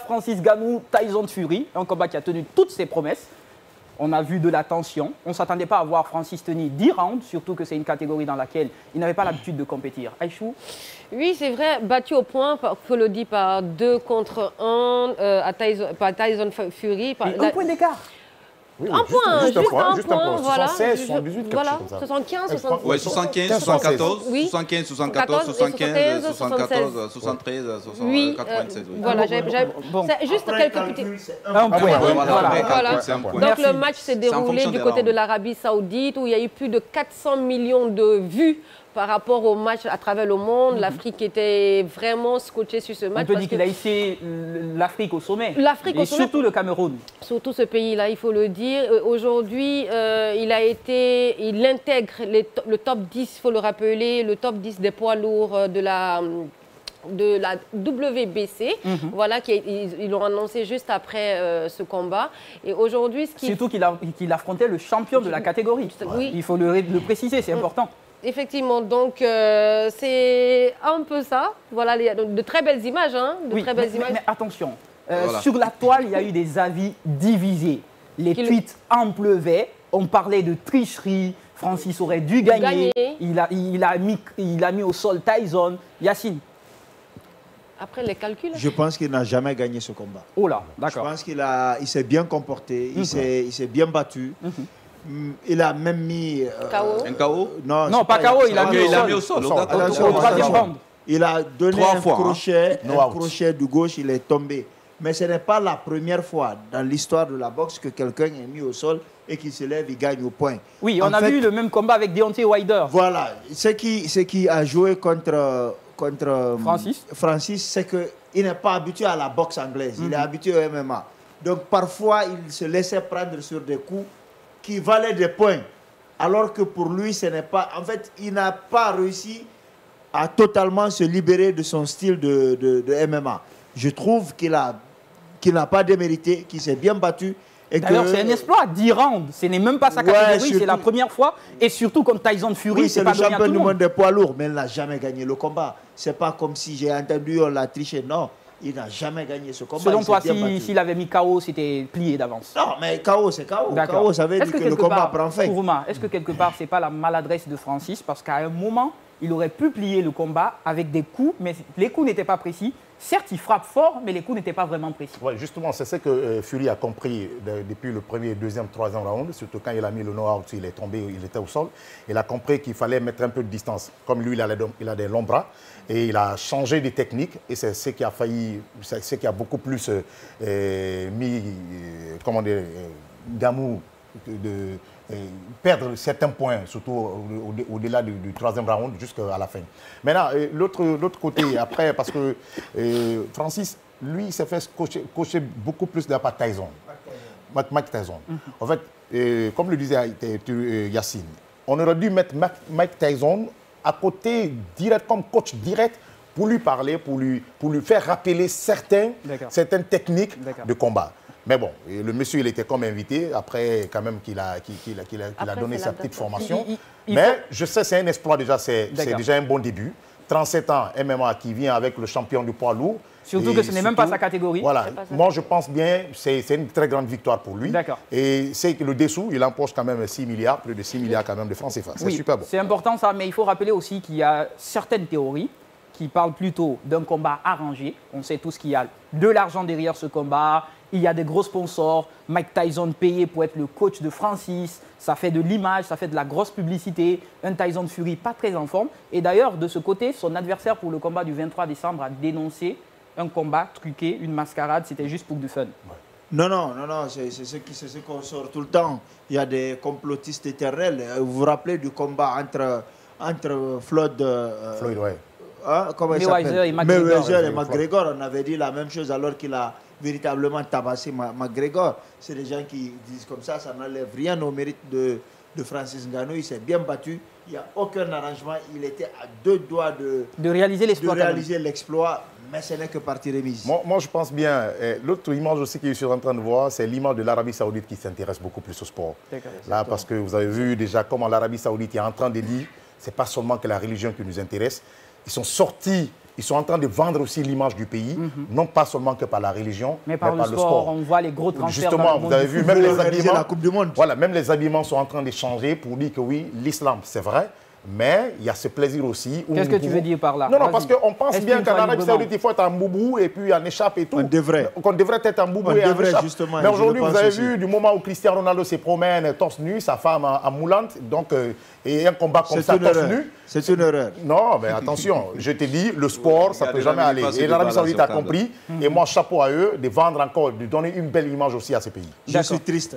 Francis Ngannou, Tyson Fury, un combat qui a tenu toutes ses promesses. On a vu de la tension. On ne s'attendait pas à voir Francis tenir 10 rounds, surtout que c'est une catégorie dans laquelle il n'avait pas l'habitude de compétir. Aïchou? Oui, c'est vrai, battu au point, il faut le dire, par 2 contre 1 par Tyson Fury. Un point d'écart. Oui, un point, juste un point, voilà. 76, 78, quelque voilà, chose comme ça. 75, 76. Oui, 75, 74, Oui. 75, 74, 75, 74, 73, 96. Voilà, c'est juste quelques petits... Un point. Voilà. Donc Donc le match s'est déroulé fonction du des côté de rounds. l'Arabie Saoudite où il y a eu plus de 400 millions de vues par rapport au match à travers le monde. L'Afrique était vraiment scotchée sur ce match. On peut dire qu'il a hissé l'Afrique au sommet. L'Afrique au et sommet. surtout le Cameroun. Surtout ce pays-là, il faut le dire. Aujourd'hui, il intègre le top 10, il faut le rappeler, le top 10 des poids lourds de la WBC, voilà, ils l'ont annoncé juste après ce combat. Et aujourd'hui, surtout qu'il affrontait le champion de la catégorie. Oui. Il faut le préciser, c'est important. Effectivement, donc c'est un peu ça. Voilà, de très belles images, hein, images. Mais attention, voilà. Sur la toile, il y a eu des avis divisés. Les tweets en pleuvaient. On parlait de tricherie. Francis aurait dû gagner. Il a mis au sol Tyson. Yacine. Après les calculs. Je pense qu'il n'a jamais gagné ce combat. Oh là, d'accord. Je pense qu'il s'est bien comporté, il s'est bien battu. Il a même mis... un KO? Non, pas KO, il a mis au sol. Au troisième round. Il a donné un crochet de gauche, il est tombé. Mais ce n'est pas la première fois dans l'histoire de la boxe que quelqu'un est mis au sol et qu'il se lève, il gagne au point. Oui, on a vu le même combat avec Deontay Wilder. Voilà. Ce qui a joué contre Francis, c'est qu'il n'est pas habitué à la boxe anglaise. Il est habitué au MMA. Donc parfois, il se laissait prendre sur des coups qui valaient des points. Alors que pour lui, ce n'est pas... En fait, il n'a pas réussi à totalement se libérer de son style de MMA. Je trouve qu'il n'a pas démérité, qu'il s'est bien battu. D'ailleurs, c'est un exploit, 10 rounds. Ce n'est même pas sa catégorie, c'est la première fois. Et surtout contre Tyson Fury, oui, c'est le champion du monde des poids lourds, mais il n'a jamais gagné le combat. Ce n'est pas comme si j'ai entendu on l'a triché. Non, il n'a jamais gagné ce combat. Selon toi, s'il avait mis KO, c'était plié d'avance? Non, mais KO, c'est KO. KO, ça veut dire que le combat prend fin. Est-ce que quelque part, ce n'est pas la maladresse de Francis? Parce qu'à un moment, il aurait pu plier le combat avec des coups, mais les coups n'étaient pas précis. Certes, il frappe fort, mais les coups n'étaient pas vraiment précis. Ouais, justement, c'est ce que Fury a compris depuis le premier, deuxième, troisième round. Surtout quand il a mis le knock-out, il est tombé, il était au sol. Il a compris qu'il fallait mettre un peu de distance. Comme lui, il a des longs bras. Et il a changé de technique. Et c'est ce qui a failli, c'est ce qui a beaucoup plus mis, comment dire, Ngannou perdre certains points, surtout au-delà du troisième round jusqu'à la fin. Maintenant, l'autre côté, après, parce que Francis, lui, s'est fait cocher beaucoup plus de la part Tyson. Mike Tyson. En fait, comme le disait Yacine, on aurait dû mettre Mike Tyson à côté, direct, comme coach direct, pour lui parler, pour lui faire rappeler certaines techniques de combat. Mais bon, le monsieur, il était comme invité, après quand même qu'il a donné sa petite formation. Mais je sais, c'est un exploit déjà, c'est déjà un bon début. 37 ans, MMA qui vient avec le champion du poids lourd. Surtout que ce n'est même pas sa catégorie. Voilà, moi je pense bien, c'est une très grande victoire pour lui. Et c'est que le dessous, il empoche quand même 6 milliards, plus de 6 milliards quand même de francs CFA. C'est super bon. C'est important ça, mais il faut rappeler aussi qu'il y a certaines théories qui parlent plutôt d'un combat arrangé. On sait tous qu'il y a de l'argent derrière ce combat. Il y a des gros sponsors, Mike Tyson payé pour être le coach de Francis, ça fait de l'image, ça fait de la grosse publicité, un Tyson Fury pas très en forme. Et d'ailleurs, de ce côté, son adversaire pour le combat du 23 décembre a dénoncé un combat truqué, une mascarade, c'était juste pour du fun. Non, c'est ce qu'on sort tout le temps. Il y a des complotistes éternels. Vous vous rappelez du combat entre Floyd, ouais. Comment il s'appelle? Mayweather et McGregor. On avait dit la même chose alors qu'il a véritablement tabassé McGregor. C'est des gens qui disent comme ça n'enlève rien au mérite de Francis Ngannou. Il s'est bien battu. Il n'y a aucun arrangement. Il était à 2 doigts de réaliser l'exploit. Mais ce n'est que partie remise. Moi, je pense bien. L'autre image aussi que je suis en train de voir, c'est l'image de l'Arabie Saoudite qui s'intéresse beaucoup plus au sport. Là, parce que vous avez vu déjà comment l'Arabie Saoudite est en train de dire, ce n'est pas seulement que la religion qui nous intéresse. Ils sont sortis ils sont en train de vendre aussi l'image du pays, non pas seulement que par la religion, mais par le sport. On voit les gros transferts. Justement, vous avez vu, même les habillements, la Coupe du Monde. Voilà, même les habillements sont en train de changer pour dire que oui, l'islam, c'est vrai. Mais il y a ce plaisir aussi. Qu'est-ce que tu veux dire par là? Non, parce qu'on pense bien qu'en Arabie Saoudite, il faut être en boubou et puis en échappe et tout. On devrait être en boubou et en échappe. Justement, mais aujourd'hui, vous avez vu, du moment où Cristiano Ronaldo se promène torse nu, sa femme en moulante, donc, et un combat comme ça torse nu. C'est une erreur. Non, mais attention, je te dis, le sport, ça ne peut jamais aller. Et l'Arabie Saoudite a compris. Et moi, chapeau à eux de vendre encore, de donner une belle image aussi à ce pays. Je suis triste.